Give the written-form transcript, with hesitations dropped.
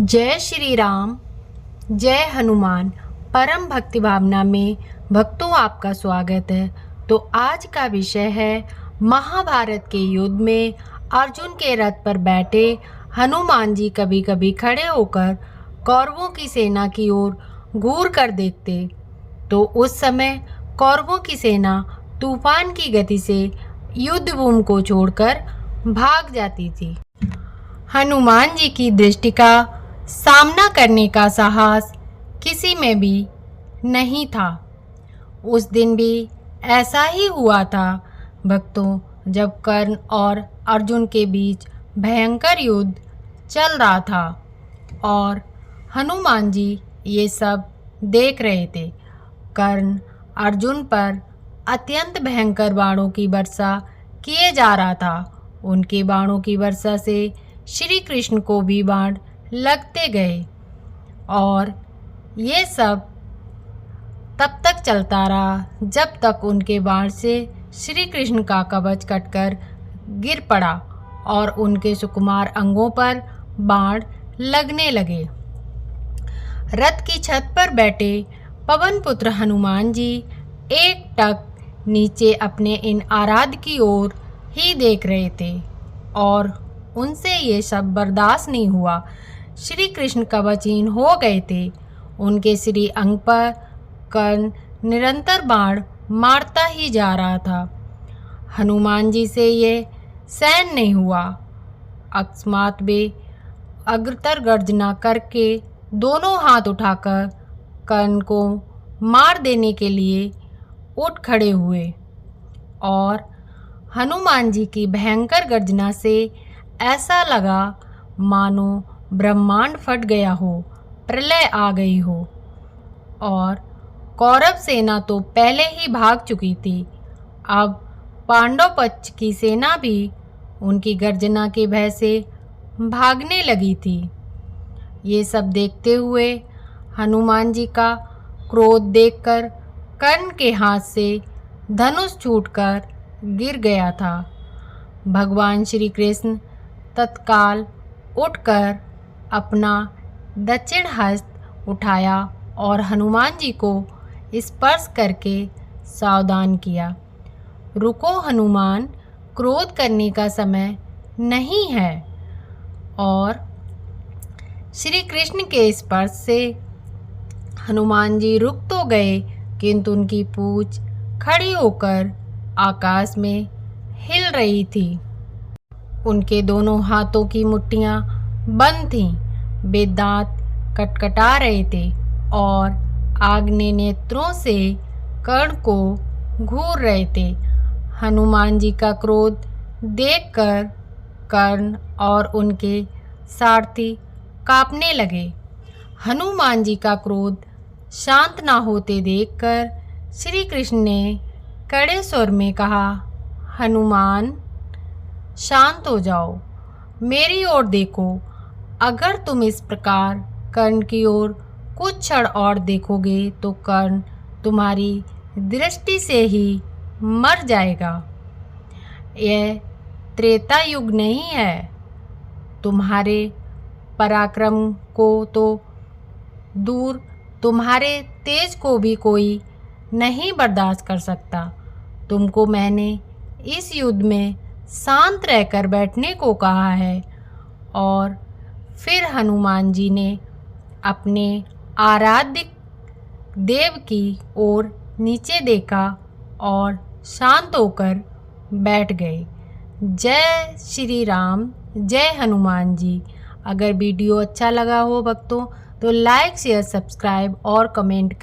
जय श्री राम, जय हनुमान। परम भक्ति भावना में भक्तों आपका स्वागत है। तो आज का विषय है महाभारत के युद्ध में अर्जुन के रथ पर बैठे हनुमान जी कभी कभी खड़े होकर कौरवों की सेना की ओर घूर कर देखते तो उस समय कौरवों की सेना तूफान की गति से युद्ध भूमि को छोड़कर भाग जाती थी। हनुमान जी की दृष्टि का सामना करने का साहस किसी में भी नहीं था। उस दिन भी ऐसा ही हुआ था भक्तों, जब कर्ण और अर्जुन के बीच भयंकर युद्ध चल रहा था और हनुमान जी ये सब देख रहे थे। कर्ण अर्जुन पर अत्यंत भयंकर बाणों की वर्षा किए जा रहा था। उनके बाणों की वर्षा से श्री कृष्ण को भी बाण लगते गए और ये सब तब तक चलता रहा जब तक उनके बाण से श्री कृष्ण का कवच कटकर गिर पड़ा और उनके सुकुमार अंगों पर बाण लगने लगे। रथ की छत पर बैठे पवन पुत्र हनुमान जी एकटक नीचे अपने इन आराध्य की ओर ही देख रहे थे और उनसे ये सब बर्दाश्त नहीं हुआ। श्री कृष्ण कवचहीन हो गए थे। उनके श्री अंग पर कर्ण निरंतर बाण मारता ही जा रहा था। हनुमान जी से ये सहन नहीं हुआ। अकस्मात वे अग्रतर गर्जना करके दोनों हाथ उठाकर कर्ण को मार देने के लिए उठ खड़े हुए और हनुमान जी की भयंकर गर्जना से ऐसा लगा मानो ब्रह्मांड फट गया हो, प्रलय आ गई हो। और कौरव सेना तो पहले ही भाग चुकी थी। अब पांडव पक्ष की सेना भी उनकी गर्जना के भय से भागने लगी थी। ये सब देखते हुए हनुमान जी का क्रोध देखकर कर्ण के हाथ से धनुष छूटकर गिर गया था। भगवान श्री कृष्ण तत्काल उठकर अपना दक्षिण हस्त उठाया और हनुमान जी को स्पर्श करके सावधान किया। रुको हनुमान, क्रोध करने का समय नहीं है। और श्री कृष्ण के स्पर्श से हनुमान जी रुक तो गए, किंतु उनकी पूंछ खड़ी होकर आकाश में हिल रही थी। उनके दोनों हाथों की मुट्ठियां बंद थीं। वे दांत कटकटा रहे थे और आग्नेय नेत्रों से कर्ण को घूर रहे थे। हनुमान जी का क्रोध देखकर कर्ण और उनके सारथी कांपने लगे। हनुमान जी का क्रोध शांत ना होते देखकर श्री कृष्ण ने कड़े स्वर में कहा, हनुमान शांत हो जाओ, मेरी ओर देखो। अगर तुम इस प्रकार कर्ण की ओर कुछ क्षण और देखोगे तो कर्ण तुम्हारी दृष्टि से ही मर जाएगा। यह त्रेता युग नहीं है। तुम्हारे पराक्रम को तो दूर, तुम्हारे तेज को भी कोई नहीं बर्दाश्त कर सकता। तुमको मैंने इस युद्ध में शांत रहकर बैठने को कहा है। और फिर हनुमान जी ने अपने आराध्य देव की ओर नीचे देखा और शांत होकर बैठ गए। जय श्री राम, जय हनुमान जी। अगर वीडियो अच्छा लगा हो भक्तों तो लाइक, शेयर, सब्सक्राइब और कमेंट करें।